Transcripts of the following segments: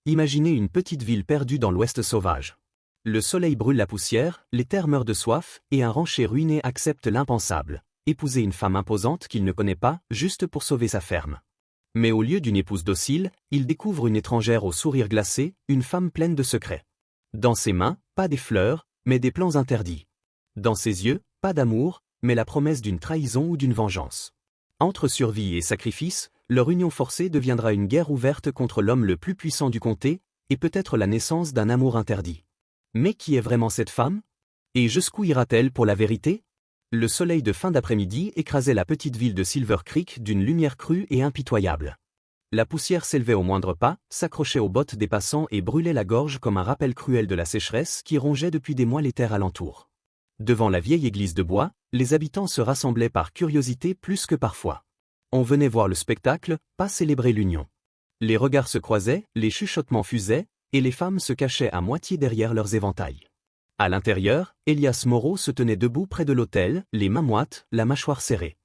Imaginez une petite ville perdue dans l'ouest sauvage. Le soleil brûle la poussière, les terres meurent de soif, et un rancher ruiné accepte l'impensable. Épouser une femme imposante qu'il ne connaît pas, juste pour sauver sa ferme. Mais au lieu d'une épouse docile, il découvre une étrangère au sourire glacé, une femme pleine de secrets. Dans ses mains, pas des fleurs, mais des plans interdits. Dans ses yeux, pas d'amour, mais la promesse d'une trahison ou d'une vengeance. Entre survie et sacrifice, leur union forcée deviendra une guerre ouverte contre l'homme le plus puissant du comté, et peut-être la naissance d'un amour interdit. Mais qui est vraiment cette femme? Et jusqu'où ira-t-elle pour la vérité? Le soleil de fin d'après-midi écrasait la petite ville de Silver Creek d'une lumière crue et impitoyable. La poussière s'élevait au moindre pas, s'accrochait aux bottes des passants et brûlait la gorge comme un rappel cruel de la sécheresse qui rongeait depuis des mois les terres alentour. Devant la vieille église de bois, les habitants se rassemblaient par curiosité plus que par foi. On venait voir le spectacle, pas célébrer l'union. Les regards se croisaient, les chuchotements fusaient, et les femmes se cachaient à moitié derrière leurs éventails. À l'intérieur, Elias Moreau se tenait debout près de l'autel, les mains moites, la mâchoire serrée.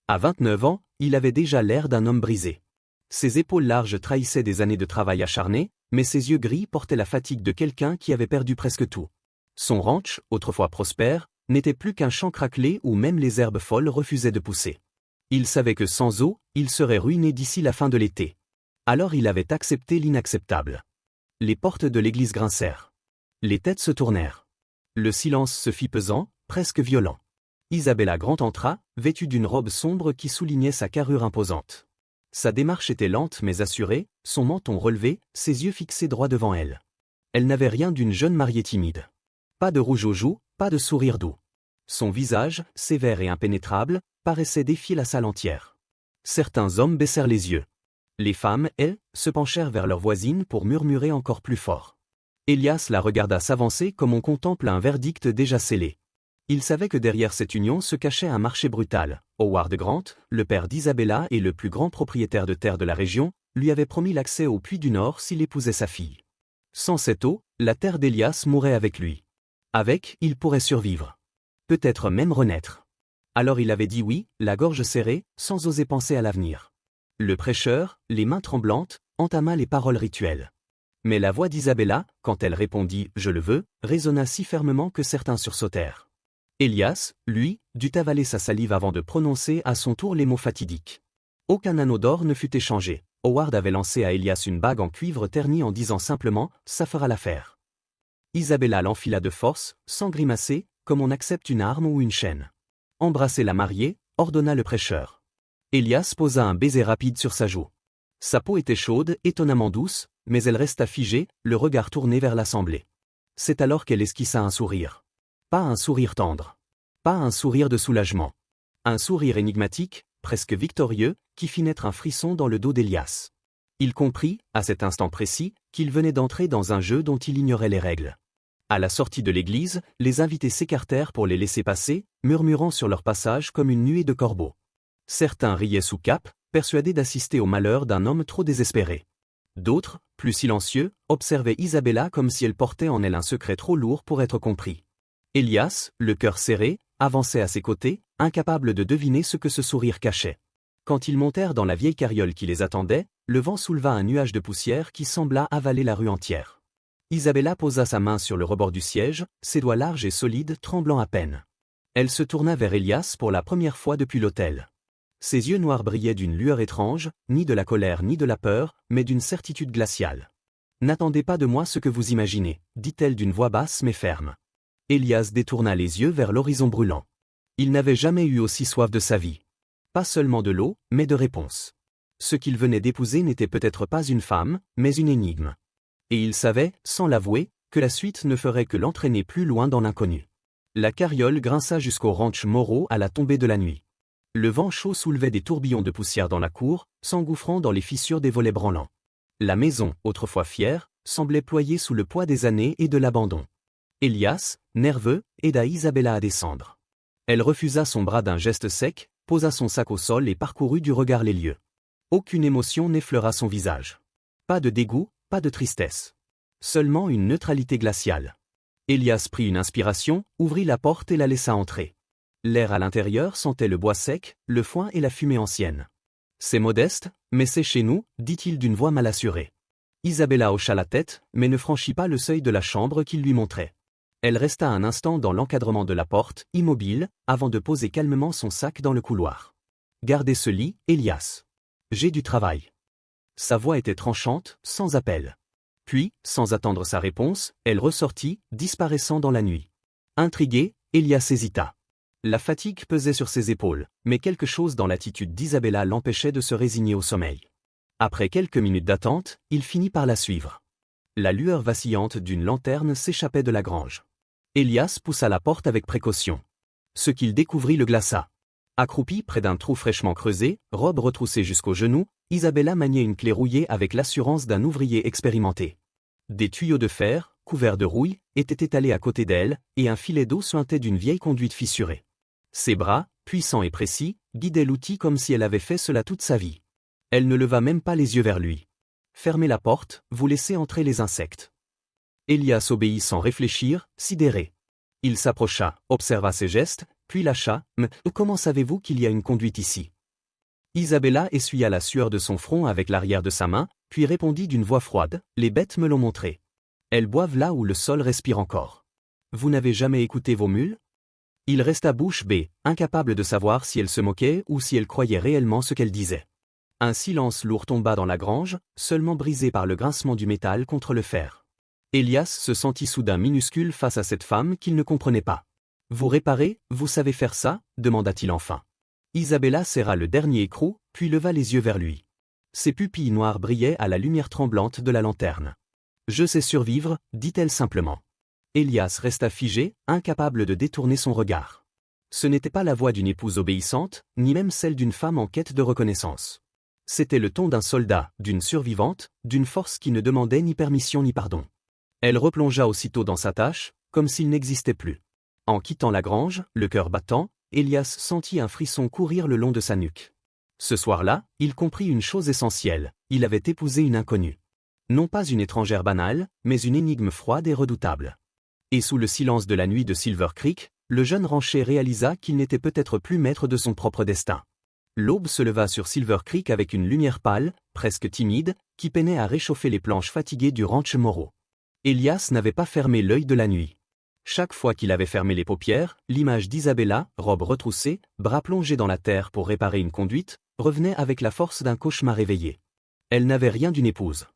À 29 ans, il avait déjà l'air d'un homme brisé. Ses épaules larges trahissaient des années de travail acharné, mais ses yeux gris portaient la fatigue de quelqu'un qui avait perdu presque tout. Son ranch, autrefois prospère, n'était plus qu'un champ craquelé où même les herbes folles refusaient de pousser. Il savait que sans eau, il serait ruiné d'ici la fin de l'été. Alors il avait accepté l'inacceptable. Les portes de l'église grincèrent. Les têtes se tournèrent. Le silence se fit pesant, presque violent. Isabella Grant entra, vêtue d'une robe sombre qui soulignait sa carrure imposante. Sa démarche était lente mais assurée, son menton relevé, ses yeux fixés droit devant elle. Elle n'avait rien d'une jeune mariée timide. Pas de rouge aux joues, pas de sourire doux. Son visage, sévère et impénétrable, paraissait défier la salle entière. Certains hommes baissèrent les yeux. Les femmes, elles, se penchèrent vers leurs voisines pour murmurer encore plus fort. Elias la regarda s'avancer comme on contemple un verdict déjà scellé. Il savait que derrière cette union se cachait un marché brutal. Howard Grant, le père d'Isabella et le plus grand propriétaire de terre de la région, lui avait promis l'accès au puits du Nord s'il épousait sa fille. Sans cette eau, la terre d'Elias mourrait avec lui. Avec, il pourrait survivre. Peut-être même renaître. Alors il avait dit oui, la gorge serrée, sans oser penser à l'avenir. Le prêcheur, les mains tremblantes, entama les paroles rituelles. Mais la voix d'Isabella, quand elle répondit « Je le veux », résonna si fermement que certains sursautèrent. Elias, lui, dut avaler sa salive avant de prononcer à son tour les mots fatidiques. Aucun anneau d'or ne fut échangé. Howard avait lancé à Elias une bague en cuivre terni en disant simplement « Ça fera l'affaire ». Isabella l'enfila de force, sans grimacer, comme on accepte une arme ou une chaîne. « Embrassez la mariée », ordonna le prêcheur. Elias posa un baiser rapide sur sa joue. Sa peau était chaude, étonnamment douce, mais elle resta figée, le regard tourné vers l'assemblée. C'est alors qu'elle esquissa un sourire. Pas un sourire tendre. Pas un sourire de soulagement. Un sourire énigmatique, presque victorieux, qui fit naître un frisson dans le dos d'Elias. Il comprit, à cet instant précis, qu'il venait d'entrer dans un jeu dont il ignorait les règles. À la sortie de l'église, les invités s'écartèrent pour les laisser passer, murmurant sur leur passage comme une nuée de corbeaux. Certains riaient sous cape, persuadés d'assister au malheur d'un homme trop désespéré. D'autres, plus silencieux, observaient Isabella comme si elle portait en elle un secret trop lourd pour être compris. Elias, le cœur serré, avançait à ses côtés, incapable de deviner ce que ce sourire cachait. Quand ils montèrent dans la vieille carriole qui les attendait, le vent souleva un nuage de poussière qui sembla avaler la rue entière. Isabella posa sa main sur le rebord du siège, ses doigts larges et solides tremblant à peine. Elle se tourna vers Elias pour la première fois depuis l'autel. Ses yeux noirs brillaient d'une lueur étrange, ni de la colère ni de la peur, mais d'une certitude glaciale. « N'attendez pas de moi ce que vous imaginez, dit-elle d'une voix basse mais ferme. Elias détourna les yeux vers l'horizon brûlant. Il n'avait jamais eu aussi soif de sa vie. Pas seulement de l'eau, mais de réponse. Ce qu'il venait d'épouser n'était peut-être pas une femme, mais une énigme. Et il savait, sans l'avouer, que la suite ne ferait que l'entraîner plus loin dans l'inconnu. La carriole grinça jusqu'au ranch Moreau à la tombée de la nuit. Le vent chaud soulevait des tourbillons de poussière dans la cour, s'engouffrant dans les fissures des volets branlants. La maison, autrefois fière, semblait ployée sous le poids des années et de l'abandon. Elias, nerveux, aida Isabella à descendre. Elle refusa son bras d'un geste sec, posa son sac au sol et parcourut du regard les lieux. Aucune émotion n'effleura son visage. Pas de dégoût, pas de tristesse. Seulement une neutralité glaciale. Elias prit une inspiration, ouvrit la porte et la laissa entrer. L'air à l'intérieur sentait le bois sec, le foin et la fumée ancienne. « C'est modeste, mais c'est chez nous », dit-il d'une voix mal assurée. Isabella hocha la tête, mais ne franchit pas le seuil de la chambre qu'il lui montrait. Elle resta un instant dans l'encadrement de la porte, immobile, avant de poser calmement son sac dans le couloir. « Gardez ce lit, Elias. J'ai du travail. » Sa voix était tranchante, sans appel. Puis, sans attendre sa réponse, elle ressortit, disparaissant dans la nuit. Intrigué, Elias hésita. La fatigue pesait sur ses épaules, mais quelque chose dans l'attitude d'Isabella l'empêchait de se résigner au sommeil. Après quelques minutes d'attente, il finit par la suivre. La lueur vacillante d'une lanterne s'échappait de la grange. Elias poussa la porte avec précaution. Ce qu'il découvrit le glaça. Accroupie près d'un trou fraîchement creusé, robe retroussée jusqu'aux genoux, Isabella maniait une clé rouillée avec l'assurance d'un ouvrier expérimenté. Des tuyaux de fer, couverts de rouille, étaient étalés à côté d'elle, et un filet d'eau suintait d'une vieille conduite fissurée. Ses bras, puissants et précis, guidaient l'outil comme si elle avait fait cela toute sa vie. Elle ne leva même pas les yeux vers lui. « Fermez la porte, vous laissez entrer les insectes. » Elias obéit sans réfléchir, sidéré. Il s'approcha, observa ses gestes, puis lâcha. « Mais comment savez-vous qu'il y a une conduite ici ?» Isabella essuya la sueur de son front avec l'arrière de sa main, puis répondit d'une voix froide, « Les bêtes me l'ont montré. Elles boivent là où le sol respire encore. Vous n'avez jamais écouté vos mules ?» Il resta bouche bée, incapable de savoir si elle se moquait ou si elle croyait réellement ce qu'elle disait. Un silence lourd tomba dans la grange, seulement brisé par le grincement du métal contre le fer. Elias se sentit soudain minuscule face à cette femme qu'il ne comprenait pas. « Vous réparez, vous savez faire ça ?» demanda-t-il enfin. Isabella serra le dernier écrou, puis leva les yeux vers lui. Ses pupilles noires brillaient à la lumière tremblante de la lanterne. « Je sais survivre », dit-elle simplement. Elias resta figé, incapable de détourner son regard. Ce n'était pas la voix d'une épouse obéissante, ni même celle d'une femme en quête de reconnaissance. C'était le ton d'un soldat, d'une survivante, d'une force qui ne demandait ni permission ni pardon. Elle replongea aussitôt dans sa tâche, comme s'il n'existait plus. En quittant la grange, le cœur battant, Elias sentit un frisson courir le long de sa nuque. Ce soir-là, il comprit une chose essentielle, il avait épousé une inconnue. Non pas une étrangère banale, mais une énigme froide et redoutable. Et sous le silence de la nuit de Silver Creek, le jeune rancher réalisa qu'il n'était peut-être plus maître de son propre destin. L'aube se leva sur Silver Creek avec une lumière pâle, presque timide, qui peinait à réchauffer les planches fatiguées du ranch Morrow. Elias n'avait pas fermé l'œil de la nuit. Chaque fois qu'il avait fermé les paupières, l'image d'Isabella, robe retroussée, bras plongés dans la terre pour réparer une conduite, revenait avec la force d'un cauchemar éveillé. Elle n'avait rien d'une épouse.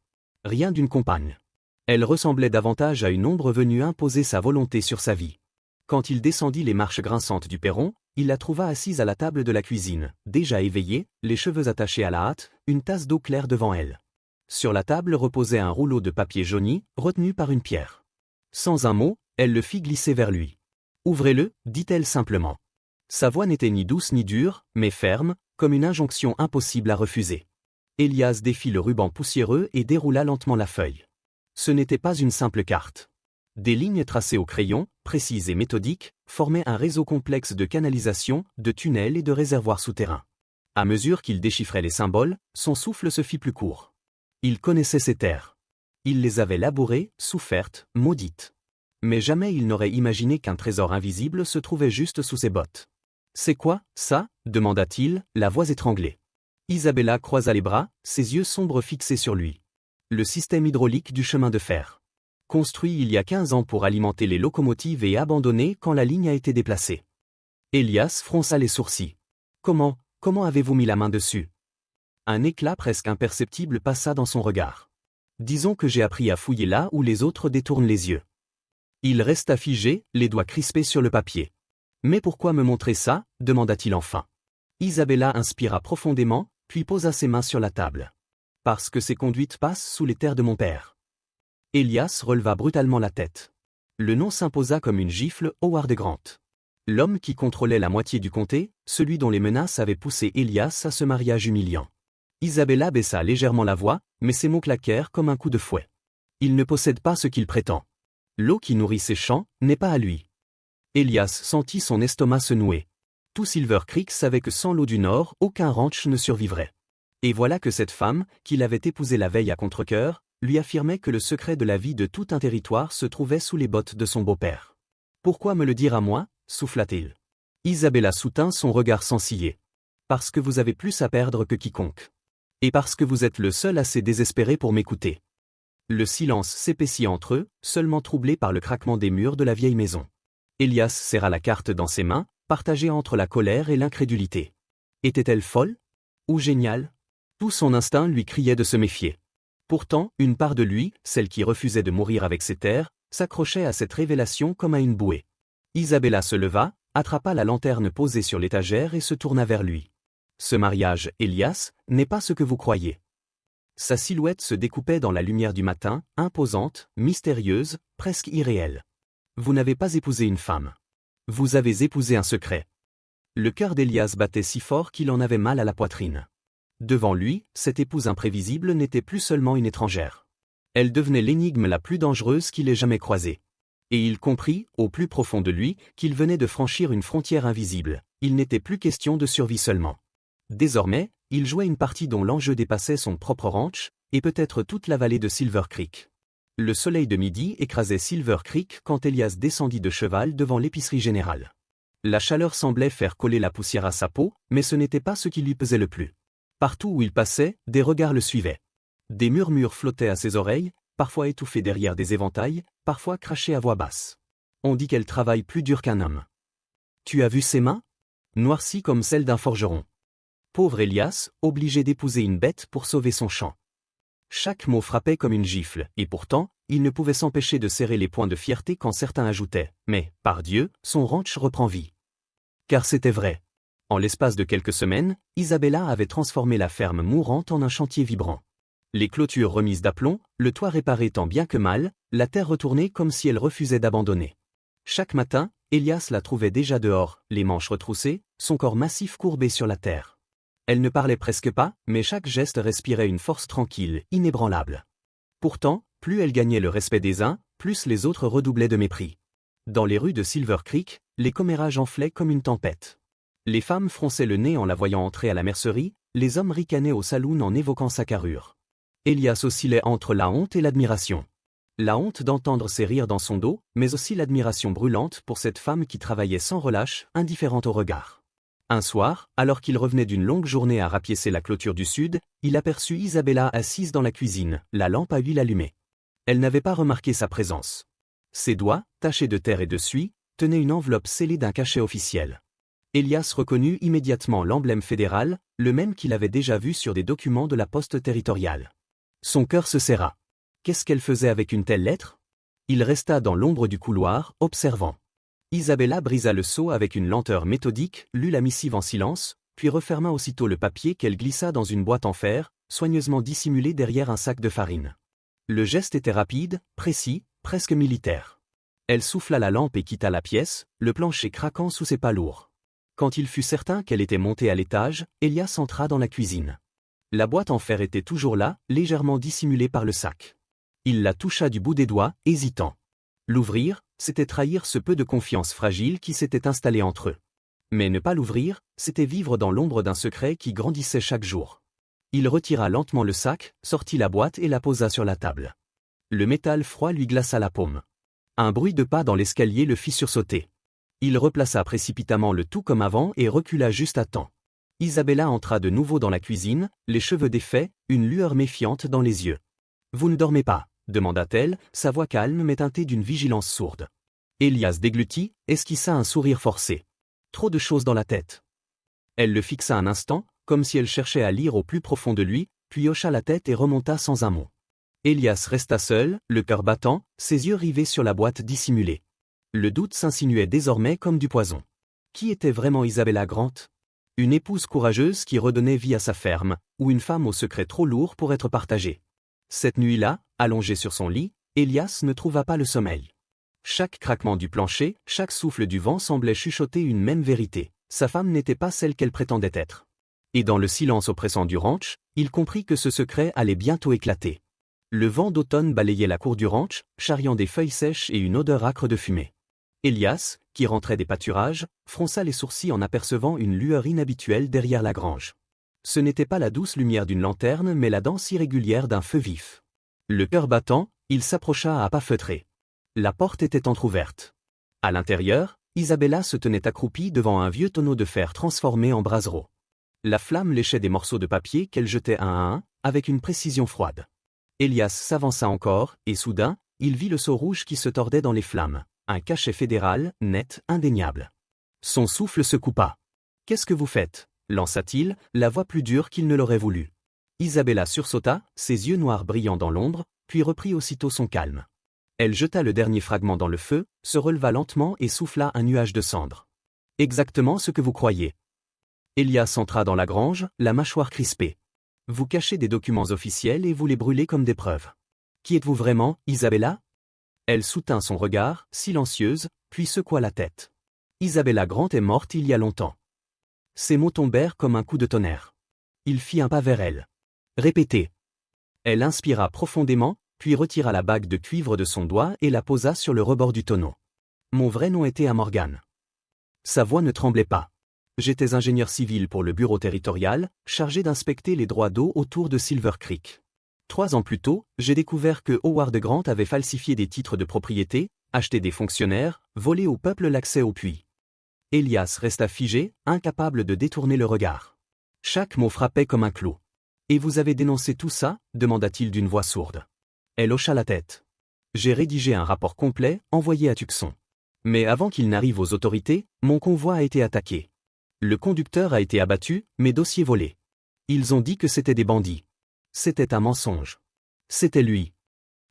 Rien d'une compagne. Elle ressemblait davantage à une ombre venue imposer sa volonté sur sa vie. Quand il descendit les marches grinçantes du perron, il la trouva assise à la table de la cuisine, déjà éveillée, les cheveux attachés à la hâte, une tasse d'eau claire devant elle. Sur la table reposait un rouleau de papier jauni, retenu par une pierre. Sans un mot, elle le fit glisser vers lui. « Ouvrez-le » dit-elle simplement. Sa voix n'était ni douce ni dure, mais ferme, comme une injonction impossible à refuser. Elias défit le ruban poussiéreux et déroula lentement la feuille. Ce n'était pas une simple carte. Des lignes tracées au crayon, précises et méthodiques, formaient un réseau complexe de canalisations, de tunnels et de réservoirs souterrains. À mesure qu'il déchiffrait les symboles, son souffle se fit plus court. Il connaissait ces terres. Il les avait labourées, souffertes, maudites. Mais jamais il n'aurait imaginé qu'un trésor invisible se trouvait juste sous ses bottes. « C'est quoi, ça » demanda-t-il, la voix étranglée. Isabella croisa les bras, ses yeux sombres fixés sur lui. Le système hydraulique du chemin de fer. Construit il y a 15 ans pour alimenter les locomotives et abandonné quand la ligne a été déplacée. Elias fronça les sourcils. « Comment avez-vous mis la main dessus » Un éclat presque imperceptible passa dans son regard. « Disons que j'ai appris à fouiller là où les autres détournent les yeux. » Il resta figé, les doigts crispés sur le papier. « Mais pourquoi me montrer ça » demanda-t-il enfin. Isabella inspira profondément, puis posa ses mains sur la table. « Parce que ces conduites passent sous les terres de mon père. » Elias releva brutalement la tête. Le nom s'imposa comme une gifle, Howard Grant. L'homme qui contrôlait la moitié du comté, celui dont les menaces avaient poussé Elias à ce mariage humiliant. Isabella baissa légèrement la voix, mais ses mots claquèrent comme un coup de fouet. « Il ne possède pas ce qu'il prétend. L'eau qui nourrit ses champs n'est pas à lui. » Elias sentit son estomac se nouer. Tout Silver Creek savait que sans l'eau du Nord, aucun ranch ne survivrait. Et voilà que cette femme, qu'il avait épousée la veille à contre-cœur, lui affirmait que le secret de la vie de tout un territoire se trouvait sous les bottes de son beau-père. « Pourquoi me le dire à moi » souffla-t-il. Isabella soutint son regard sans ciller. « Parce que vous avez plus à perdre que quiconque. Et parce que vous êtes le seul assez désespéré pour m'écouter. Le silence s'épaissit entre eux, seulement troublé par le craquement des murs de la vieille maison. Elias serra la carte dans ses mains, partagée entre la colère et l'incrédulité. Était-elle folle? Ou géniale? Tout son instinct lui criait de se méfier. Pourtant, une part de lui, celle qui refusait de mourir avec ses terres, s'accrochait à cette révélation comme à une bouée. Isabella se leva, attrapa la lanterne posée sur l'étagère et se tourna vers lui. Ce mariage, Elias, n'est pas ce que vous croyez. Sa silhouette se découpait dans la lumière du matin, imposante, mystérieuse, presque irréelle. Vous n'avez pas épousé une femme. Vous avez épousé un secret. Le cœur d'Elias battait si fort qu'il en avait mal à la poitrine. Devant lui, cette épouse imprévisible n'était plus seulement une étrangère. Elle devenait l'énigme la plus dangereuse qu'il ait jamais croisée. Et il comprit, au plus profond de lui, qu'il venait de franchir une frontière invisible. Il n'était plus question de survie seulement. Désormais, il jouait une partie dont l'enjeu dépassait son propre ranch, et peut-être toute la vallée de Silver Creek. Le soleil de midi écrasait Silver Creek quand Elias descendit de cheval devant l'épicerie générale. La chaleur semblait faire coller la poussière à sa peau, mais ce n'était pas ce qui lui pesait le plus. Partout où il passait, des regards le suivaient. Des murmures flottaient à ses oreilles, parfois étouffés derrière des éventails, parfois crachés à voix basse. On dit qu'elle travaille plus dur qu'un homme. Tu as vu ses mains? Noircies comme celles d'un forgeron. Pauvre Elias, obligé d'épouser une bête pour sauver son champ. Chaque mot frappait comme une gifle, et pourtant, il ne pouvait s'empêcher de serrer les poings de fierté quand certains ajoutaient « Mais, par Dieu, son ranch reprend vie ». Car c'était vrai. En l'espace de quelques semaines, Isabella avait transformé la ferme mourante en un chantier vibrant. Les clôtures remises d'aplomb, le toit réparé tant bien que mal, la terre retournée comme si elle refusait d'abandonner. Chaque matin, Elias la trouvait déjà dehors, les manches retroussées, son corps massif courbé sur la terre. Elle ne parlait presque pas, mais chaque geste respirait une force tranquille, inébranlable. Pourtant, plus elle gagnait le respect des uns, plus les autres redoublaient de mépris. Dans les rues de Silver Creek, les commérages enflaient comme une tempête. Les femmes fronçaient le nez en la voyant entrer à la mercerie, les hommes ricanaient au saloon en évoquant sa carrure. Elias oscillait entre la honte et l'admiration. La honte d'entendre ses rires dans son dos, mais aussi l'admiration brûlante pour cette femme qui travaillait sans relâche, indifférente au regard. Un soir, alors qu'il revenait d'une longue journée à rapiécer la clôture du sud, il aperçut Isabella assise dans la cuisine, la lampe à huile allumée. Elle n'avait pas remarqué sa présence. Ses doigts, tachés de terre et de suie, tenaient une enveloppe scellée d'un cachet officiel. Elias reconnut immédiatement l'emblème fédéral, le même qu'il avait déjà vu sur des documents de la poste territoriale. Son cœur se serra. Qu'est-ce qu'elle faisait avec une telle lettre? Il resta dans l'ombre du couloir, observant. Isabella brisa le seau avec une lenteur méthodique, lut la missive en silence, puis referma aussitôt le papier qu'elle glissa dans une boîte en fer, soigneusement dissimulée derrière un sac de farine. Le geste était rapide, précis, presque militaire. Elle souffla la lampe et quitta la pièce, le plancher craquant sous ses pas lourds. Quand il fut certain qu'elle était montée à l'étage, Elias entra dans la cuisine. La boîte en fer était toujours là, légèrement dissimulée par le sac. Il la toucha du bout des doigts, hésitant. L'ouvrir, c'était trahir ce peu de confiance fragile qui s'était installé entre eux. Mais ne pas l'ouvrir, c'était vivre dans l'ombre d'un secret qui grandissait chaque jour. Il retira lentement le sac, sortit la boîte et la posa sur la table. Le métal froid lui glaça la paume. Un bruit de pas dans l'escalier le fit sursauter. Il replaça précipitamment le tout comme avant et recula juste à temps. Isabella entra de nouveau dans la cuisine, les cheveux défaits, une lueur méfiante dans les yeux. « Vous ne dormez pas ?» demanda-t-elle, sa voix calme mais teintée d'une vigilance sourde. Elias déglutit, esquissa un sourire forcé. Trop de choses dans la tête. Elle le fixa un instant, comme si elle cherchait à lire au plus profond de lui, puis hocha la tête et remonta sans un mot. Elias resta seul, le cœur battant, ses yeux rivés sur la boîte dissimulée. Le doute s'insinuait désormais comme du poison. Qui était vraiment Isabella Grant? Une épouse courageuse qui redonnait vie à sa ferme, ou une femme au secret trop lourd pour être partagé? Cette nuit-là, allongé sur son lit, Elias ne trouva pas le sommeil. Chaque craquement du plancher, chaque souffle du vent semblait chuchoter une même vérité. Sa femme n'était pas celle qu'elle prétendait être. Et dans le silence oppressant du ranch, il comprit que ce secret allait bientôt éclater. Le vent d'automne balayait la cour du ranch, charriant des feuilles sèches et une odeur âcre de fumée. Elias, qui rentrait des pâturages, fronça les sourcils en apercevant une lueur inhabituelle derrière la grange. Ce n'était pas la douce lumière d'une lanterne mais la danse irrégulière d'un feu vif. Le cœur battant, il s'approcha à pas feutrés. La porte était entr'ouverte. À l'intérieur, Isabella se tenait accroupie devant un vieux tonneau de fer transformé en brasero. La flamme léchait des morceaux de papier qu'elle jetait un à un, avec une précision froide. Elias s'avança encore, et soudain, il vit le sceau rouge qui se tordait dans les flammes, un cachet fédéral, net, indéniable. Son souffle se coupa. « Qu'est-ce que vous faites » lança-t-il, la voix plus dure qu'il ne l'aurait voulu. Isabella sursauta, ses yeux noirs brillant dans l'ombre, puis reprit aussitôt son calme. Elle jeta le dernier fragment dans le feu, se releva lentement et souffla un nuage de cendres. « Exactement ce que vous croyez. » Elias entra dans la grange, la mâchoire crispée. « Vous cachez des documents officiels et vous les brûlez comme des preuves. Qui êtes-vous vraiment, Isabella » Elle soutint son regard, silencieuse, puis secoua la tête. « Isabella Grant est morte il y a longtemps. » Ses mots tombèrent comme un coup de tonnerre. Il fit un pas vers elle. « Répétez. » Elle inspira profondément, puis retira la bague de cuivre de son doigt et la posa sur le rebord du tonneau. « Mon vrai nom était Morgan. » Sa voix ne tremblait pas. J'étais ingénieur civil pour le bureau territorial, chargé d'inspecter les droits d'eau autour de Silver Creek. 3 ans plus tôt, j'ai découvert que Howard Grant avait falsifié des titres de propriété, acheté des fonctionnaires, volé au peuple l'accès au puits. Elias resta figé, incapable de détourner le regard. Chaque mot frappait comme un clou. « Et vous avez dénoncé tout ça » demanda-t-il d'une voix sourde. Elle hocha la tête. « J'ai rédigé un rapport complet, envoyé à Tucson. Mais avant qu'il n'arrive aux autorités, mon convoi a été attaqué. Le conducteur a été abattu, mes dossiers volés. Ils ont dit que c'était des bandits. C'était un mensonge. C'était lui. »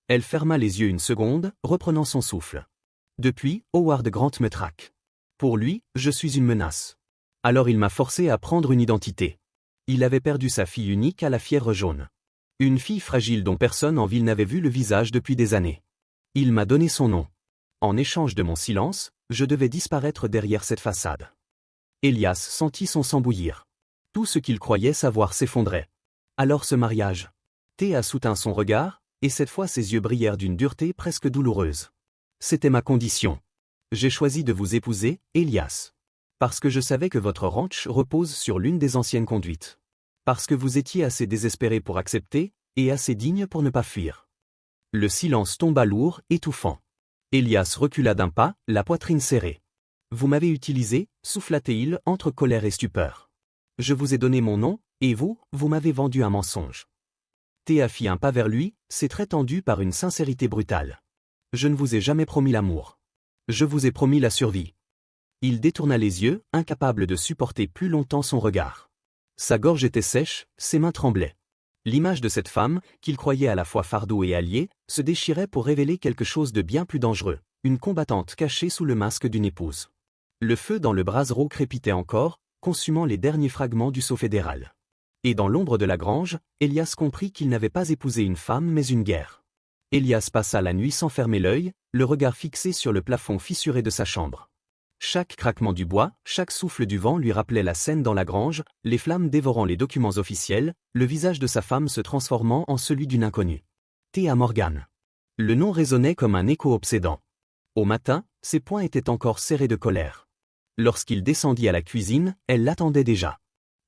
Elle ferma les yeux une seconde, reprenant son souffle. « Depuis, Howard Grant me traque. Pour lui, je suis une menace. Alors il m'a forcé à prendre une identité. Il avait perdu sa fille unique à la fièvre jaune. Une fille fragile dont personne en ville n'avait vu le visage depuis des années. Il m'a donné son nom. En échange de mon silence, je devais disparaître derrière cette façade. » Elias sentit son sang bouillir. Tout ce qu'il croyait savoir s'effondrait. Alors ce mariage. Théa soutint son regard, et cette fois ses yeux brillèrent d'une dureté presque douloureuse. C'était ma condition. J'ai choisi de vous épouser, Elias. Parce que je savais que votre ranch repose sur l'une des anciennes conduites. Parce que vous étiez assez désespéré pour accepter, et assez digne pour ne pas fuir. Le silence tomba lourd, étouffant. Elias recula d'un pas, la poitrine serrée. Vous m'avez utilisé, souffla-t-il entre colère et stupeur. Je vous ai donné mon nom, et vous m'avez vendu un mensonge. Théa fit un pas vers lui, ses traits tendus par une sincérité brutale. Je ne vous ai jamais promis l'amour. Je vous ai promis la survie. Il détourna les yeux, incapable de supporter plus longtemps son regard. Sa gorge était sèche, ses mains tremblaient. L'image de cette femme, qu'il croyait à la fois fardeau et allié, se déchirait pour révéler quelque chose de bien plus dangereux, une combattante cachée sous le masque d'une épouse. Le feu dans le brasero crépitait encore, consumant les derniers fragments du sceau fédéral. Et dans l'ombre de la grange, Elias comprit qu'il n'avait pas épousé une femme mais une guerre. Elias passa la nuit sans fermer l'œil, le regard fixé sur le plafond fissuré de sa chambre. Chaque craquement du bois, chaque souffle du vent lui rappelait la scène dans la grange, les flammes dévorant les documents officiels, le visage de sa femme se transformant en celui d'une inconnue. Théa Morgan. Le nom résonnait comme un écho obsédant. Au matin, ses poings étaient encore serrés de colère. Lorsqu'il descendit à la cuisine, elle l'attendait déjà.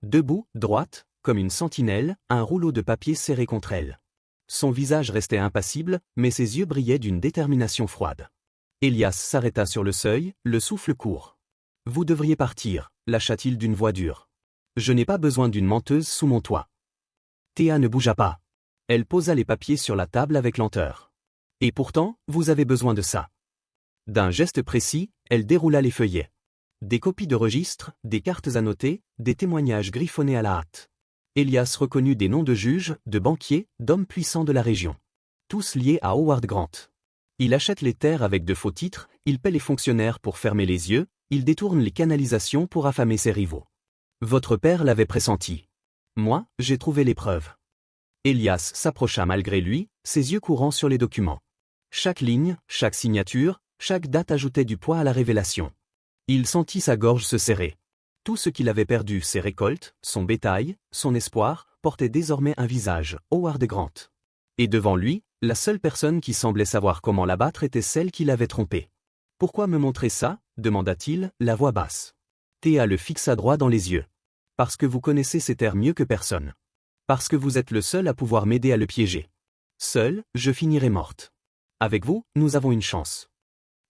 Debout, droite, comme une sentinelle, un rouleau de papier serré contre elle. Son visage restait impassible, mais ses yeux brillaient d'une détermination froide. Elias s'arrêta sur le seuil, le souffle court. « Vous devriez partir » lâcha-t-il d'une voix dure. « Je n'ai pas besoin d'une menteuse sous mon toit. » Théa ne bougea pas. Elle posa les papiers sur la table avec lenteur. « Et pourtant, vous avez besoin de ça. » D'un geste précis, elle déroula les feuillets. Des copies de registres, des cartes annotées, des témoignages griffonnés à la hâte. Elias reconnut des noms de juges, de banquiers, d'hommes puissants de la région. Tous liés à Howard Grant. Il achète les terres avec de faux titres, il paie les fonctionnaires pour fermer les yeux, il détourne les canalisations pour affamer ses rivaux. Votre père l'avait pressenti. Moi, j'ai trouvé les preuves. Elias s'approcha malgré lui, ses yeux courant sur les documents. Chaque ligne, chaque signature, chaque date ajoutait du poids à la révélation. Il sentit sa gorge se serrer. Tout ce qu'il avait perdu, ses récoltes, son bétail, son espoir, portait désormais un visage, Howard Grant. Et devant lui, la seule personne qui semblait savoir comment l'abattre était celle qui l'avait trompé. « Pourquoi me montrer ça » demanda-t-il, la voix basse. Théa le fixa droit dans les yeux. « Parce que vous connaissez ces terres mieux que personne. Parce que vous êtes le seul à pouvoir m'aider à le piéger. Seul, je finirai morte. Avec vous, nous avons une chance. »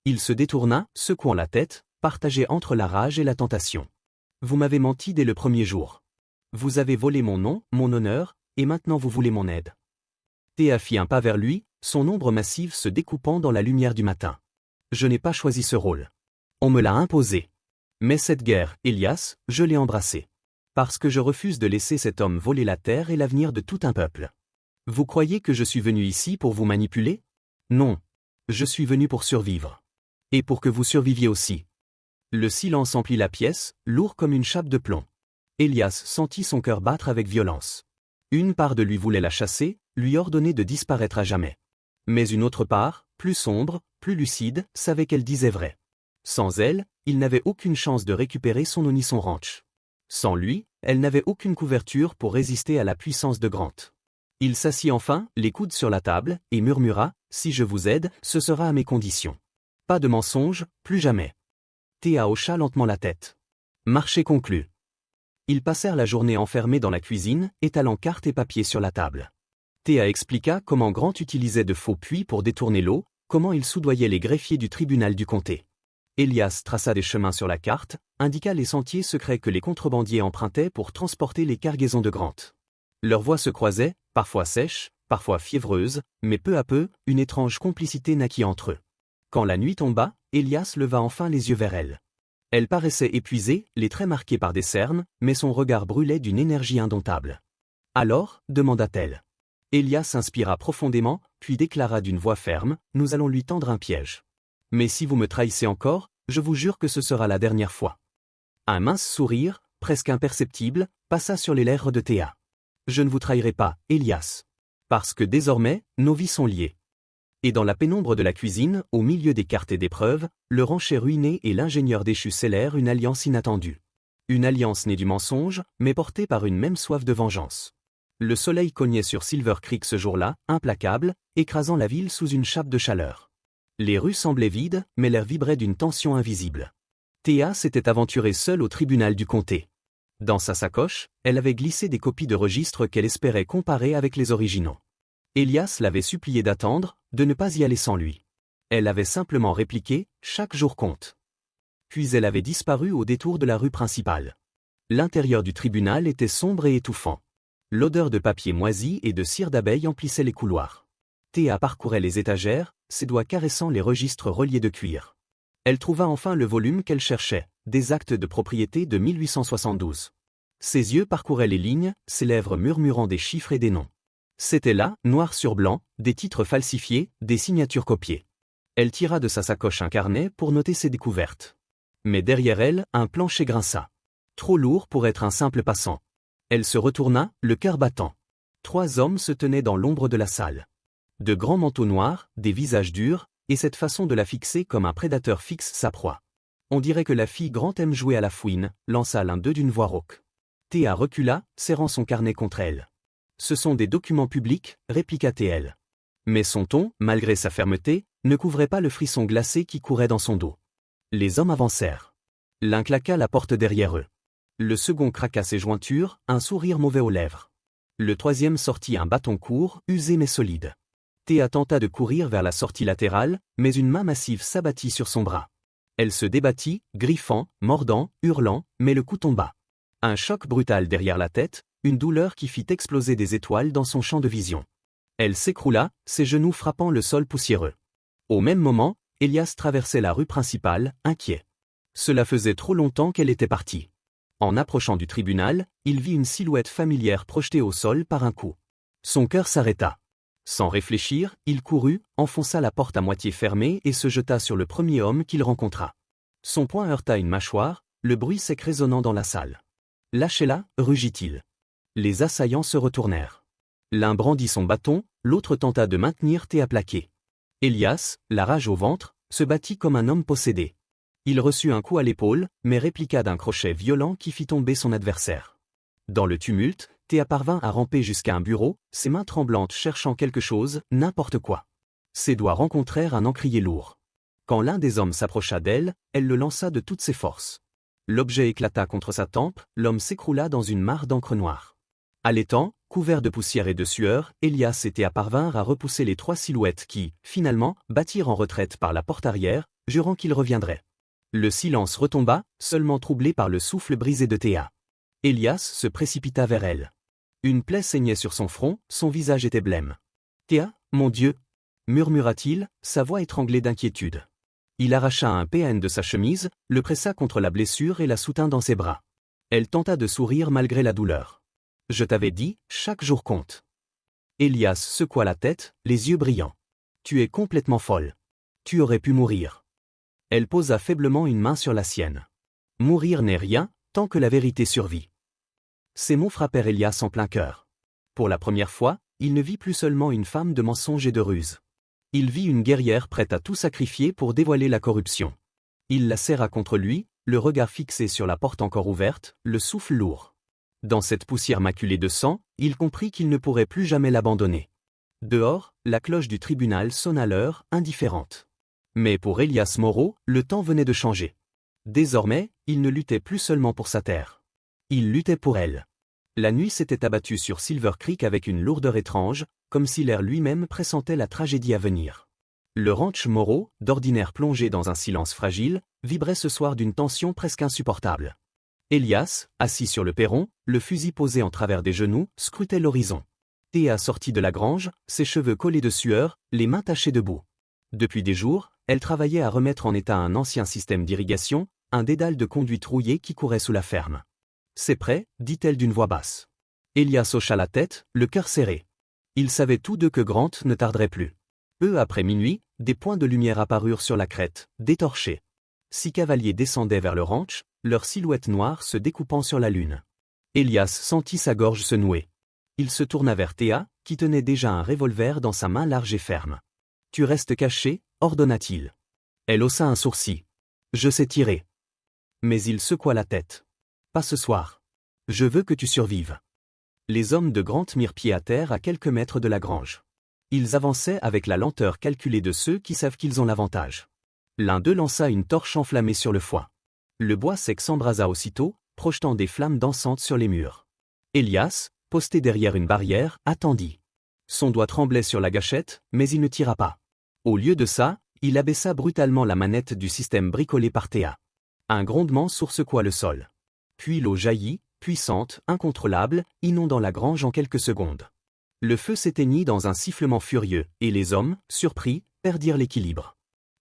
Il se détourna, secouant la tête, partagé entre la rage et la tentation. « Vous m'avez menti dès le premier jour. Vous avez volé mon nom, mon honneur, et maintenant vous voulez mon aide. » Théa fit un pas vers lui, son ombre massive se découpant dans la lumière du matin. Je n'ai pas choisi ce rôle. On me l'a imposé. Mais cette guerre, Elias, je l'ai embrassée. Parce que je refuse de laisser cet homme voler la terre et l'avenir de tout un peuple. Vous croyez que je suis venu ici pour vous manipuler? Non. Je suis venu pour survivre. Et pour que vous surviviez aussi. Le silence emplit la pièce, lourd comme une chape de plomb. Elias sentit son cœur battre avec violence. Une part de lui voulait la chasser, lui ordonner de disparaître à jamais. Mais une autre part, plus sombre, plus lucide, savait qu'elle disait vrai. Sans elle, il n'avait aucune chance de récupérer son Onisson Ranch. Sans lui, elle n'avait aucune couverture pour résister à la puissance de Grant. Il s'assit enfin, les coudes sur la table, et murmura, « Si je vous aide, ce sera à mes conditions. Pas de mensonges, plus jamais. » Théa hocha lentement la tête. Marché conclu. Ils passèrent la journée enfermés dans la cuisine, étalant cartes et papiers sur la table. Théa expliqua comment Grant utilisait de faux puits pour détourner l'eau, comment il soudoyait les greffiers du tribunal du comté. Elias traça des chemins sur la carte, indiqua les sentiers secrets que les contrebandiers empruntaient pour transporter les cargaisons de Grant. Leurs voix se croisaient, parfois sèches, parfois fiévreuses, mais peu à peu, une étrange complicité naquit entre eux. Quand la nuit tomba, Elias leva enfin les yeux vers elle. Elle paraissait épuisée, les traits marqués par des cernes, mais son regard brûlait d'une énergie indomptable. « Alors » demanda-t-elle. Elias inspira profondément, puis déclara d'une voix ferme, « Nous allons lui tendre un piège. Mais si vous me trahissez encore, je vous jure que ce sera la dernière fois. » Un mince sourire, presque imperceptible, passa sur les lèvres de Théa. « Je ne vous trahirai pas, Elias. Parce que désormais, nos vies sont liées. » Et dans la pénombre de la cuisine, au milieu des cartes et des preuves, le rancher ruiné et l'ingénieur déchu scellèrent une alliance inattendue. Une alliance née du mensonge, mais portée par une même soif de vengeance. Le soleil cognait sur Silver Creek ce jour-là, implacable, écrasant la ville sous une chape de chaleur. Les rues semblaient vides, mais l'air vibrait d'une tension invisible. Théa s'était aventurée seule au tribunal du comté. Dans sa sacoche, elle avait glissé des copies de registres qu'elle espérait comparer avec les originaux. Elias l'avait supplié d'attendre, de ne pas y aller sans lui. Elle avait simplement répliqué « Chaque jour compte ». Puis elle avait disparu au détour de la rue principale. L'intérieur du tribunal était sombre et étouffant. L'odeur de papier moisi et de cire d'abeille emplissait les couloirs. Théa parcourait les étagères, ses doigts caressant les registres reliés de cuir. Elle trouva enfin le volume qu'elle cherchait, des actes de propriété de 1872. Ses yeux parcouraient les lignes, ses lèvres murmurant des chiffres et des noms. C'était là, noir sur blanc, des titres falsifiés, des signatures copiées. Elle tira de sa sacoche un carnet pour noter ses découvertes. Mais derrière elle, un plancher grinça. Trop lourd pour être un simple passant. Elle se retourna, le cœur battant. 3 hommes se tenaient dans l'ombre de la salle. De grands manteaux noirs, des visages durs, et cette façon de la fixer comme un prédateur fixe sa proie. On dirait que la fille Grant aime jouer à la fouine, lança l'un d'eux d'une voix rauque. Théa recula, serrant son carnet contre elle. Ce sont des documents publics, répliqua-t-elle. Mais son ton, malgré sa fermeté, ne couvrait pas le frisson glacé qui courait dans son dos. Les hommes avancèrent. L'un claqua la porte derrière eux. Le second craqua ses jointures, un sourire mauvais aux lèvres. Le troisième sortit un bâton court, usé mais solide. Théa tenta de courir vers la sortie latérale, mais une main massive s'abattit sur son bras. Elle se débattit, griffant, mordant, hurlant, mais le coup tomba. Un choc brutal derrière la tête, une douleur qui fit exploser des étoiles dans son champ de vision. Elle s'écroula, ses genoux frappant le sol poussiéreux. Au même moment, Elias traversait la rue principale, inquiet. Cela faisait trop longtemps qu'elle était partie. En approchant du tribunal, il vit une silhouette familière projetée au sol par un coup. Son cœur s'arrêta. Sans réfléchir, il courut, enfonça la porte à moitié fermée et se jeta sur le premier homme qu'il rencontra. Son poing heurta une mâchoire, le bruit sec résonnant dans la salle. « Lâchez-la » rugit-il. Les assaillants se retournèrent. L'un brandit son bâton, l'autre tenta de maintenir Théa plaquée. Elias, la rage au ventre, se battit comme un homme possédé. Il reçut un coup à l'épaule, mais répliqua d'un crochet violent qui fit tomber son adversaire. Dans le tumulte, Théa parvint à ramper jusqu'à un bureau, ses mains tremblantes cherchant quelque chose, n'importe quoi. Ses doigts rencontrèrent un encrier lourd. Quand l'un des hommes s'approcha d'elle, elle le lança de toutes ses forces. L'objet éclata contre sa tempe, l'homme s'écroula dans une mare d'encre noire. Haletant, couvert de poussière et de sueur, Elias et Théa parvinrent à repousser les 3 silhouettes qui, finalement, battirent en retraite par la porte arrière, jurant qu'ils reviendraient. Le silence retomba, seulement troublé par le souffle brisé de Théa. Elias se précipita vers elle. Une plaie saignait sur son front, son visage était blême. Théa, mon Dieu, murmura-t-il, sa voix étranglée d'inquiétude. Il arracha un PN de sa chemise, le pressa contre la blessure et la soutint dans ses bras. Elle tenta de sourire malgré la douleur. Je t'avais dit, chaque jour compte. Elias secoua la tête, les yeux brillants. Tu es complètement folle. Tu aurais pu mourir. Elle posa faiblement une main sur la sienne. Mourir n'est rien, tant que la vérité survit. Ces mots frappèrent Elias en plein cœur. Pour la première fois, il ne vit plus seulement une femme de mensonge et de ruse. Il vit une guerrière prête à tout sacrifier pour dévoiler la corruption. Il la serra contre lui, le regard fixé sur la porte encore ouverte, le souffle lourd. Dans cette poussière maculée de sang, il comprit qu'il ne pourrait plus jamais l'abandonner. Dehors, la cloche du tribunal sonna l'heure, indifférente. Mais pour Elias Moreau, le temps venait de changer. Désormais, il ne luttait plus seulement pour sa terre. Il luttait pour elle. La nuit s'était abattue sur Silver Creek avec une lourdeur étrange, comme si l'air lui-même pressentait la tragédie à venir. Le ranch Moreau, d'ordinaire plongé dans un silence fragile, vibrait ce soir d'une tension presque insupportable. Elias, assis sur le perron, le fusil posé en travers des genoux, scrutait l'horizon. Théa sortit de la grange, ses cheveux collés de sueur, les mains tachées de boue. Depuis des jours, elle travaillait à remettre en état un ancien système d'irrigation, un dédale de conduite rouillé qui courait sous la ferme. « C'est prêt » dit-elle d'une voix basse. Elias hocha la tête, le cœur serré. Ils savaient tous deux que Grant ne tarderait plus. Peu après minuit, des points de lumière apparurent sur la crête, détorchés. 6 cavaliers descendaient vers le ranch, leurs silhouettes noires se découpant sur la lune. Elias sentit sa gorge se nouer. Il se tourna vers Théa, qui tenait déjà un revolver dans sa main large et ferme. « Tu restes caché » ordonna-t-il. Elle haussa un sourcil. « Je sais tirer. » Mais il secoua la tête. « Pas ce soir. Je veux que tu survives. » Les hommes de Grant mirent pied à terre à quelques mètres de la grange. Ils avançaient avec la lenteur calculée de ceux qui savent qu'ils ont l'avantage. L'un d'eux lança une torche enflammée sur le foin. Le bois sec s'embrasa aussitôt, projetant des flammes dansantes sur les murs. Elias, posté derrière une barrière, attendit. Son doigt tremblait sur la gâchette, mais il ne tira pas. Au lieu de ça, il abaissa brutalement la manette du système bricolé par Théa. Un grondement sourd secoua le sol. Puis l'eau jaillit, puissante, incontrôlable, inondant la grange en quelques secondes. Le feu s'éteignit dans un sifflement furieux, et les hommes, surpris, perdirent l'équilibre.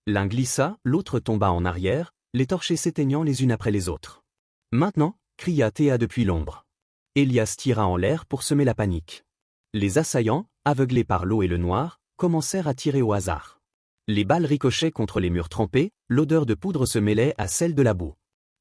L'un glissa, l'autre tomba en arrière, les torchées s'éteignant les unes après les autres. « Maintenant » cria Théa depuis l'ombre. Elias tira en l'air pour semer la panique. Les assaillants, aveuglés par l'eau et le noir, commencèrent à tirer au hasard. Les balles ricochaient contre les murs trempés, l'odeur de poudre se mêlait à celle de la boue.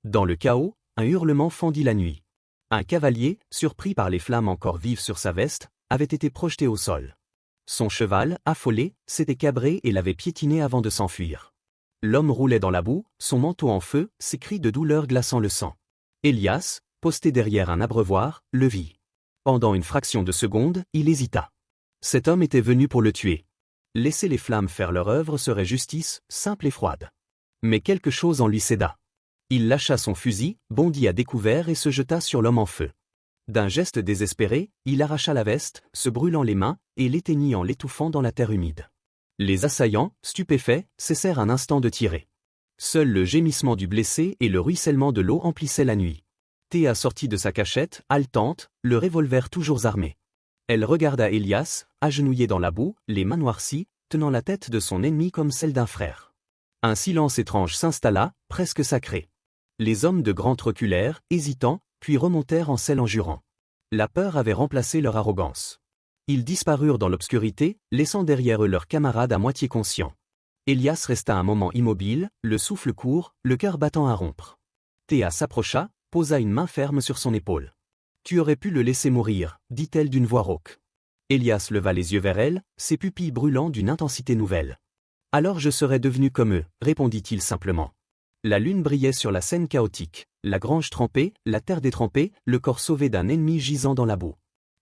Dans le chaos, un hurlement fendit la nuit. Un cavalier, surpris par les flammes encore vives sur sa veste, avait été projeté au sol. Son cheval, affolé, s'était cabré et l'avait piétiné avant de s'enfuir. L'homme roulait dans la boue, son manteau en feu, ses cris de douleur glaçant le sang. Elias, posté derrière un abreuvoir, le vit. Pendant une fraction de seconde, il hésita. Cet homme était venu pour le tuer. Laisser les flammes faire leur œuvre serait justice, simple et froide. Mais quelque chose en lui céda. Il lâcha son fusil, bondit à découvert et se jeta sur l'homme en feu. D'un geste désespéré, il arracha la veste, se brûlant les mains, et l'éteignit en l'étouffant dans la terre humide. Les assaillants, stupéfaits, cessèrent un instant de tirer. Seul le gémissement du blessé et le ruissellement de l'eau emplissaient la nuit. Théa sortit de sa cachette, haletante, le revolver toujours armé. Elle regarda Elias, agenouillé dans la boue, les mains noircies, tenant la tête de son ennemi comme celle d'un frère. Un silence étrange s'installa, presque sacré. Les hommes de Grant reculèrent, hésitants, puis remontèrent en selle en jurant. La peur avait remplacé leur arrogance. Ils disparurent dans l'obscurité, laissant derrière eux leurs camarades à moitié conscients. Elias resta un moment immobile, le souffle court, le cœur battant à rompre. Théa s'approcha, posa une main ferme sur son épaule. « Tu aurais pu le laisser mourir » dit-elle d'une voix rauque. Elias leva les yeux vers elle, ses pupilles brûlant d'une intensité nouvelle. « Alors je serais devenu comme eux » répondit-il simplement. La lune brillait sur la scène chaotique, la grange trempée, la terre détrempée, le corps sauvé d'un ennemi gisant dans la boue.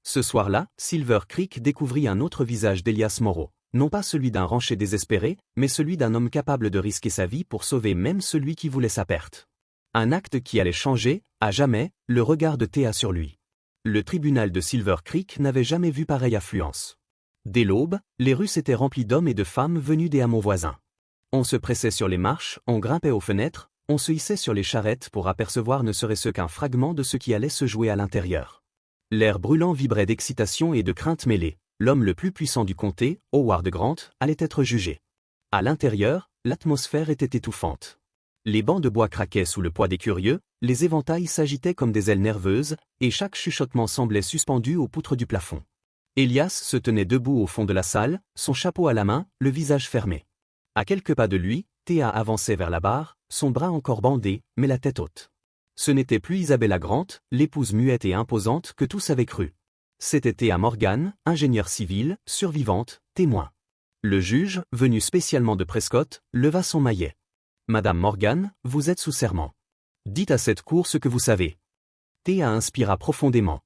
Ce soir-là, Silver Creek découvrit un autre visage d'Elias Moreau, non pas celui d'un rancher désespéré, mais celui d'un homme capable de risquer sa vie pour sauver même celui qui voulait sa perte. Un acte qui allait changer, à jamais, le regard de Théa sur lui. Le tribunal de Silver Creek n'avait jamais vu pareille affluence. Dès l'aube, les rues s'étaient remplies d'hommes et de femmes venus des hameaux voisins. On se pressait sur les marches, on grimpait aux fenêtres, on se hissait sur les charrettes pour apercevoir ne serait-ce qu'un fragment de ce qui allait se jouer à l'intérieur. L'air brûlant vibrait d'excitation et de crainte mêlée. L'homme le plus puissant du comté, Howard Grant, allait être jugé. À l'intérieur, l'atmosphère était étouffante. Les bancs de bois craquaient sous le poids des curieux, les éventails s'agitaient comme des ailes nerveuses, et chaque chuchotement semblait suspendu aux poutres du plafond. Elias se tenait debout au fond de la salle, son chapeau à la main, le visage fermé. À quelques pas de lui, Thea avançait vers la barre, son bras encore bandé, mais la tête haute. Ce n'était plus Isabella Grant, l'épouse muette et imposante que tous avaient cru. C'était Thea Morgan, ingénieure civile, survivante, témoin. Le juge, venu spécialement de Prescott, leva son maillet. « Madame Morgan, vous êtes sous serment. Dites à cette cour ce que vous savez. » Thea inspira profondément.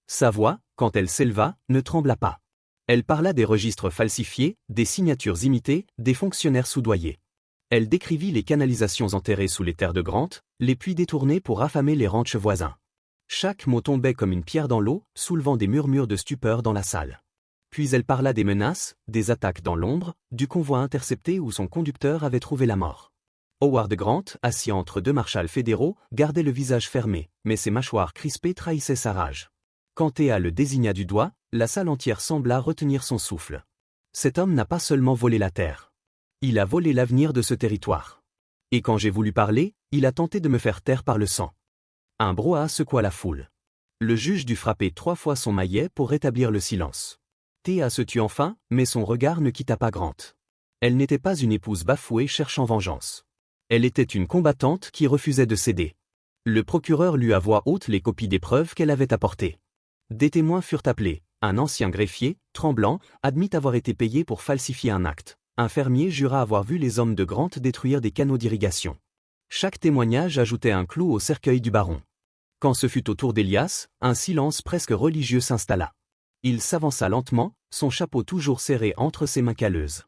Sa voix, quand elle s'éleva, ne trembla pas. Elle parla des registres falsifiés, des signatures imitées, des fonctionnaires soudoyés. Elle décrivit les canalisations enterrées sous les terres de Grant, les puits détournés pour affamer les ranchs voisins. Chaque mot tombait comme une pierre dans l'eau, soulevant des murmures de stupeur dans la salle. Puis elle parla des menaces, des attaques dans l'ombre, du convoi intercepté où son conducteur avait trouvé la mort. Howard Grant, assis entre deux marshals fédéraux, gardait le visage fermé, mais ses mâchoires crispées trahissaient sa rage. Quand Thea le désigna du doigt, la salle entière sembla retenir son souffle. Cet homme n'a pas seulement volé la terre. Il a volé l'avenir de ce territoire. Et quand j'ai voulu parler, il a tenté de me faire taire par le sang. Un brouhaha secoua la foule. Le juge dut frapper 3 fois son maillet pour rétablir le silence. Thea se tut enfin, mais son regard ne quitta pas Grant. Elle n'était pas une épouse bafouée cherchant vengeance. Elle était une combattante qui refusait de céder. Le procureur lut à voix haute les copies des preuves qu'elle avait apportées. Des témoins furent appelés. Un ancien greffier, tremblant, admit avoir été payé pour falsifier un acte. Un fermier jura avoir vu les hommes de Grant détruire des canaux d'irrigation. Chaque témoignage ajoutait un clou au cercueil du baron. Quand ce fut au tour d'Elias, un silence presque religieux s'installa. Il s'avança lentement, son chapeau toujours serré entre ses mains calleuses.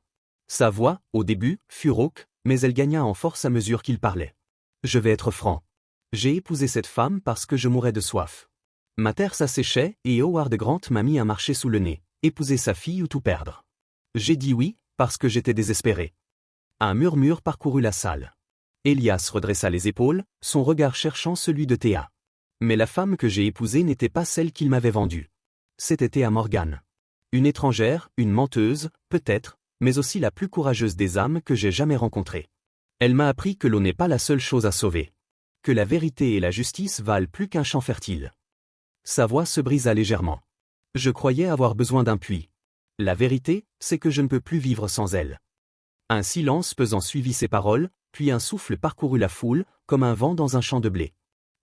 Sa voix, au début, fut rauque, mais elle gagna en force à mesure qu'il parlait. « Je vais être franc. J'ai épousé cette femme parce que je mourais de soif. Ma terre s'asséchait et Howard Grant m'a mis un marché sous le nez, épouser sa fille ou tout perdre. J'ai dit oui, parce que j'étais désespéré. » Un murmure parcourut la salle. Elias redressa les épaules, son regard cherchant celui de Thea. Mais la femme que j'ai épousée n'était pas celle qu'il m'avait vendue. C'était Thea Morgan. Une étrangère, une menteuse, peut-être, mais aussi la plus courageuse des âmes que j'ai jamais rencontrée. Elle m'a appris que l'eau n'est pas la seule chose à sauver. Que la vérité et la justice valent plus qu'un champ fertile. Sa voix se brisa légèrement. Je croyais avoir besoin d'un puits. La vérité, c'est que je ne peux plus vivre sans elle. Un silence pesant suivit ces paroles, puis un souffle parcourut la foule, comme un vent dans un champ de blé.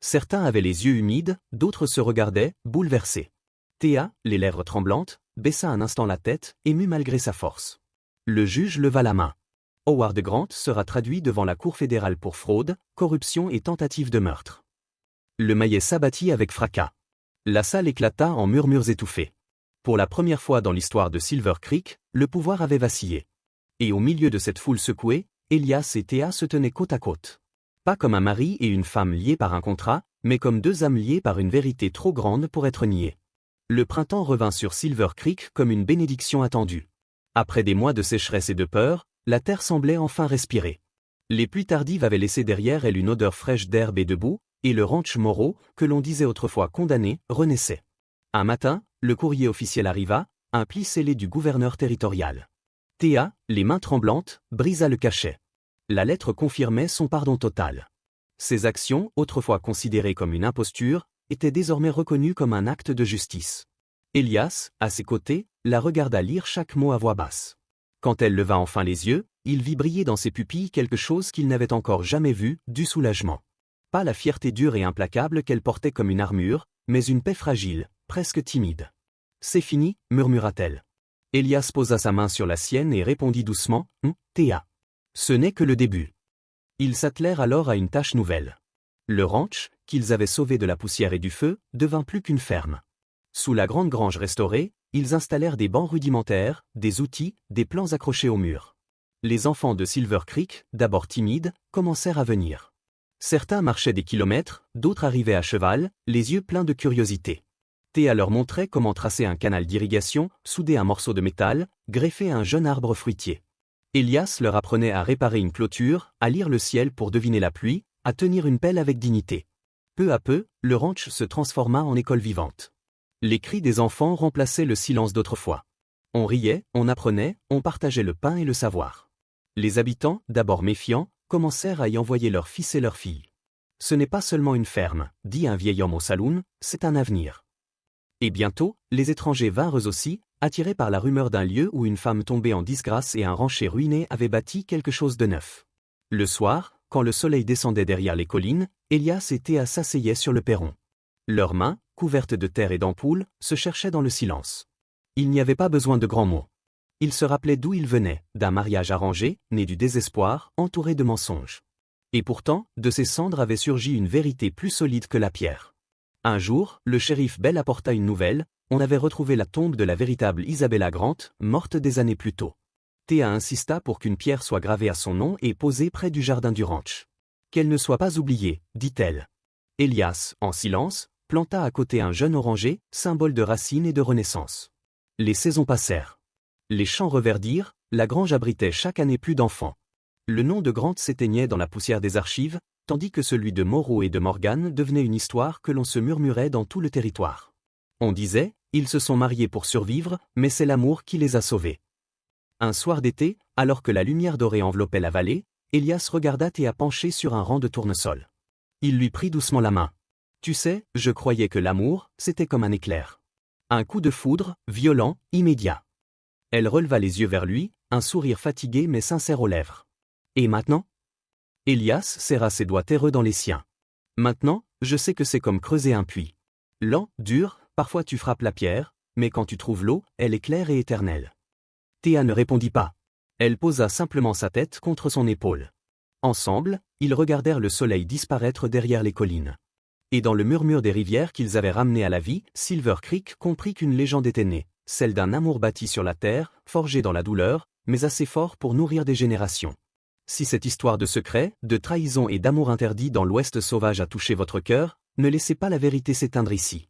Certains avaient les yeux humides, d'autres se regardaient, bouleversés. Thea, les lèvres tremblantes, baissa un instant la tête, émue malgré sa force. Le juge leva la main. Howard Grant sera traduit devant la Cour fédérale pour fraude, corruption et tentative de meurtre. Le maillet s'abattit avec fracas. La salle éclata en murmures étouffés. Pour la première fois dans l'histoire de Silver Creek, le pouvoir avait vacillé. Et au milieu de cette foule secouée, Elias et Thea se tenaient côte à côte. Pas comme un mari et une femme liés par un contrat, mais comme 2 âmes liées par une vérité trop grande pour être niée. Le printemps revint sur Silver Creek comme une bénédiction attendue. Après des mois de sécheresse et de peur, la terre semblait enfin respirer. Les pluies tardives avaient laissé derrière elle une odeur fraîche d'herbe et de boue, et le ranch Morrow, que l'on disait autrefois condamné, renaissait. Un matin, le courrier officiel arriva, un pli scellé du gouverneur territorial. Thea, les mains tremblantes, brisa le cachet. La lettre confirmait son pardon total. Ses actions, autrefois considérées comme une imposture, étaient désormais reconnues comme un acte de justice. Elias, à ses côtés, la regarda lire chaque mot à voix basse. Quand elle leva enfin les yeux, il vit briller dans ses pupilles quelque chose qu'il n'avait encore jamais vu, du soulagement. Pas la fierté dure et implacable qu'elle portait comme une armure, mais une paix fragile, presque timide. « C'est fini » murmura-t-elle. Elias posa sa main sur la sienne et répondit doucement « Thea. » Ce n'est que le début. Ils s'attelèrent alors à une tâche nouvelle. Le ranch, qu'ils avaient sauvé de la poussière et du feu, devint plus qu'une ferme. Sous la grande grange restaurée, ils installèrent des bancs rudimentaires, des outils, des plans accrochés au mur. Les enfants de Silver Creek, d'abord timides, commencèrent à venir. Certains marchaient des kilomètres, d'autres arrivaient à cheval, les yeux pleins de curiosité. Thea leur montrait comment tracer un canal d'irrigation, souder un morceau de métal, greffer un jeune arbre fruitier. Elias leur apprenait à réparer une clôture, à lire le ciel pour deviner la pluie, à tenir une pelle avec dignité. Peu à peu, le ranch se transforma en école vivante. Les cris des enfants remplaçaient le silence d'autrefois. On riait, on apprenait, on partageait le pain et le savoir. Les habitants, d'abord méfiants, commencèrent à y envoyer leurs fils et leurs filles. Ce n'est pas seulement une ferme, dit un vieil homme au saloon, c'est un avenir. Et bientôt, les étrangers vinrent aussi, attirés par la rumeur d'un lieu où une femme tombée en disgrâce et un rancher ruiné avaient bâti quelque chose de neuf. Le soir, quand le soleil descendait derrière les collines, Elias et Théa s'asseyaient sur le perron. Leurs mains, couvertes de terre et d'ampoules, se cherchaient dans le silence. Il n'y avait pas besoin de grands mots. Ils se rappelaient d'où ils venaient, d'un mariage arrangé, né du désespoir, entouré de mensonges. Et pourtant, de ces cendres avait surgi une vérité plus solide que la pierre. Un jour, le shérif Bell apporta une nouvelle, on avait retrouvé la tombe de la véritable Isabella Grant, morte des années plus tôt. Théa insista pour qu'une pierre soit gravée à son nom et posée près du jardin du ranch. Qu'elle ne soit pas oubliée, dit-elle. Elias, en silence, planta à côté un jeune oranger, symbole de racines et de renaissance. Les saisons passèrent. Les champs reverdirent, la grange abritait chaque année plus d'enfants. Le nom de Grant s'éteignait dans la poussière des archives, tandis que celui de Moreau et de Morgan devenait une histoire que l'on se murmurait dans tout le territoire. On disait, ils se sont mariés pour survivre, mais c'est l'amour qui les a sauvés. Un soir d'été, alors que la lumière dorée enveloppait la vallée, Elias regarda Théa penchée sur un rang de tournesol. Il lui prit doucement la main. « Tu sais, je croyais que l'amour, c'était comme un éclair. Un coup de foudre, violent, immédiat. » Elle releva les yeux vers lui, un sourire fatigué mais sincère aux lèvres. « Et maintenant ?» Elias serra ses doigts terreux dans les siens. « Maintenant, je sais que c'est comme creuser un puits. Lent, dur, parfois tu frappes la pierre, mais quand tu trouves l'eau, elle est claire et éternelle. » Théa ne répondit pas. Elle posa simplement sa tête contre son épaule. Ensemble, ils regardèrent le soleil disparaître derrière les collines. Et dans le murmure des rivières qu'ils avaient ramenées à la vie, Silver Creek comprit qu'une légende était née, celle d'un amour bâti sur la terre, forgé dans la douleur, mais assez fort pour nourrir des générations. Si cette histoire de secret, de trahison et d'amour interdit dans l'Ouest sauvage a touché votre cœur, ne laissez pas la vérité s'éteindre ici.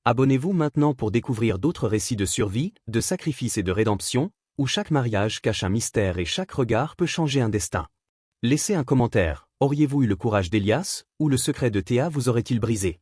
Abonnez-vous maintenant pour découvrir d'autres récits de survie, de sacrifice et de rédemption, où chaque mariage cache un mystère et chaque regard peut changer un destin. Laissez un commentaire, auriez-vous eu le courage d'Elias, ou le secret de Théa vous aurait-il brisé?